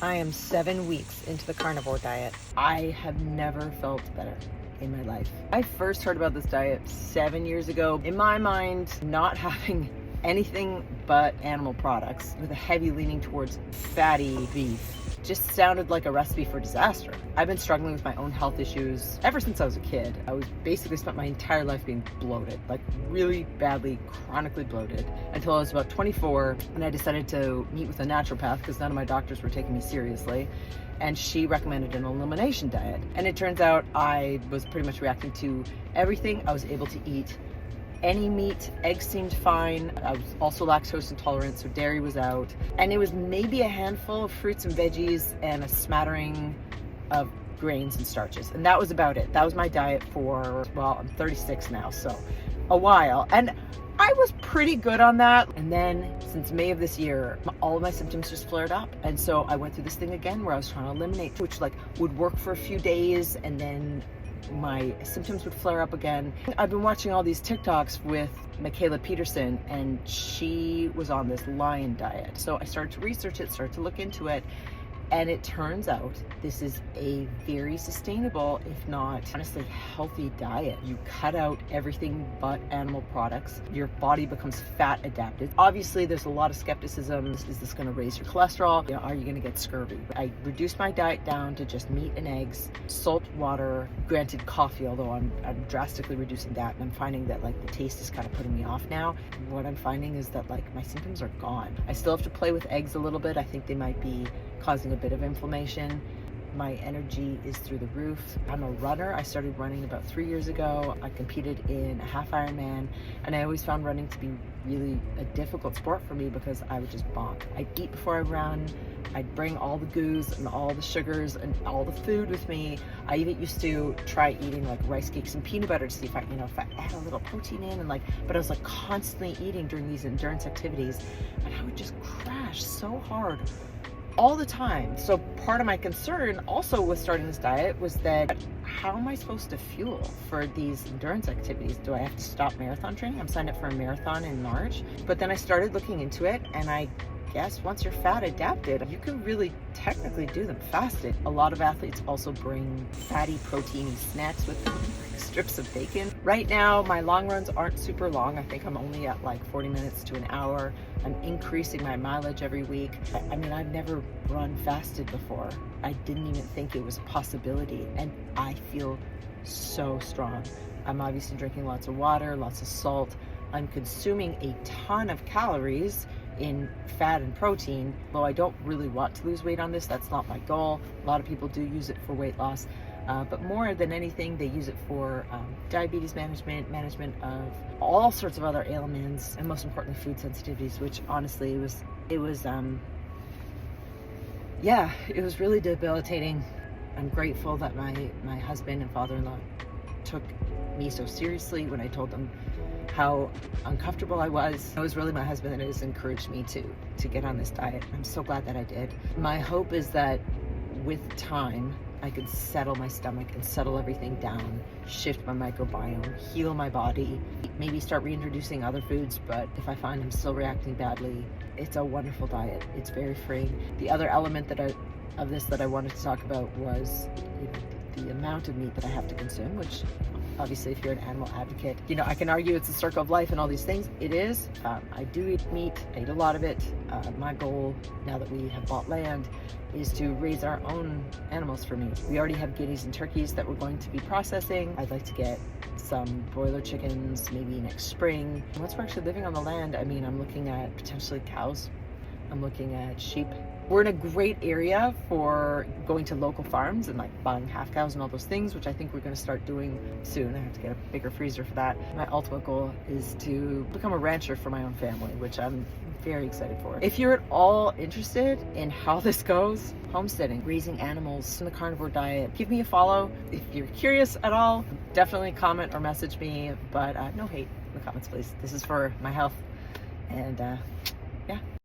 I am 7 weeks into the carnivore diet. I have never felt better in my life. I first heard about this diet 7 years ago. In my mind, not having anything but animal products with a heavy leaning towards fatty beef just sounded like a recipe for disaster. I've been struggling with my own health issues ever since I was a kid. I was basically spent my entire life being bloated, like really badly, chronically bloated, until I was about 24, and I decided to meet with a naturopath because none of my doctors were taking me seriously. And she recommended an elimination diet. And it turns out I was pretty much reacting to everything. I was able to eat any meat. Eggs seemed fine. I was also lactose intolerant, so dairy was out. And it was maybe a handful of fruits and veggies and a smattering of grains and starches. And that was about it. That was my diet for, well, I'm 36 now, so a while. And I was pretty good on that. And then since May of this year, all of my symptoms just flared up. And so I went through this thing again where I was trying to eliminate, which would work for a few days and then my symptoms would flare up again. I've been watching all these TikToks with Michaela Peterson, and she was on this lion diet. So I started to research it, started to look into it, and it turns out this is a very sustainable, if not honestly healthy diet. You cut out everything but animal products. Your body becomes fat adapted. Obviously, there's a lot of skepticism. Is this going to raise your cholesterol? You know, are you going to get scurvy? I reduced my diet down to just meat and eggs, salt, water, granted coffee, although I'm drastically reducing that, and I'm finding that like the taste is kind of putting me off now. What I'm finding is that like my symptoms are gone. I still have to play with eggs a little bit. I think they might be causing a bit of inflammation. My energy is through the roof. I'm a runner. I started running about 3 years ago. I competed in a half Ironman, and I always found running to be really a difficult sport for me because I would just bonk. I'd eat before I run. I'd bring all the goos and all the sugars and all the food with me. I even used to try eating like rice cakes and peanut butter to see if I add a little protein in, and but I was like constantly eating during these endurance activities, and I would just crash so hard all the time. So part of my concern also with starting this diet was that how am I supposed to fuel for these endurance activities? Do I have to stop marathon training? I'm signed up for a marathon in March, but then I started looking into it, and I guess once you're fat adapted, you can really technically do them fasted. A lot of athletes also bring fatty, proteiny snacks with them, like strips of bacon. Right now, my long runs aren't super long. I think I'm only at like 40 minutes to an hour. I'm increasing my mileage every week. I mean, I've never run fasted before. I didn't even think it was a possibility, and I feel so strong. I'm obviously drinking lots of water, lots of salt. I'm consuming a ton of calories in fat and protein. Though I don't really want to lose weight on this, that's not my goal. A lot of people do use it for weight loss, but more than anything, they use it for diabetes management of all sorts of other ailments, and most importantly, food sensitivities, which honestly it was really debilitating. I'm grateful that my husband and father-in-law took me so seriously when I told them how uncomfortable I was. It was really my husband that has encouraged me to get on this diet. I'm so glad that I did. My hope is that with time, I could settle my stomach and settle everything down, shift my microbiome, heal my body, maybe start reintroducing other foods, but if I find I'm still reacting badly, it's a wonderful diet. It's very freeing. The other element of this that I wanted to talk about was the amount of meat that I have to consume, which obviously if you're an animal advocate, I can argue it's a circle of life and all these things. It is. I do eat meat. I eat a lot of it. My goal, now that we have bought land, is to raise our own animals for meat. We already have guineas and turkeys that we're going to be processing. I'd like to get some broiler chickens maybe next spring. Once we're actually living on the land, I mean, I'm looking at potentially cows. I'm looking at sheep. We're in a great area for going to local farms and like buying half cows and all those things, which I think we're going to start doing soon. I have to get a bigger freezer for that. My ultimate goal is to become a rancher for my own family, which I'm very excited for. If you're at all interested in how this goes, homesteading, raising animals in the carnivore diet, give me a follow. If you're curious at all, definitely comment or message me, but no hate in the comments, please. This is for my health, and yeah.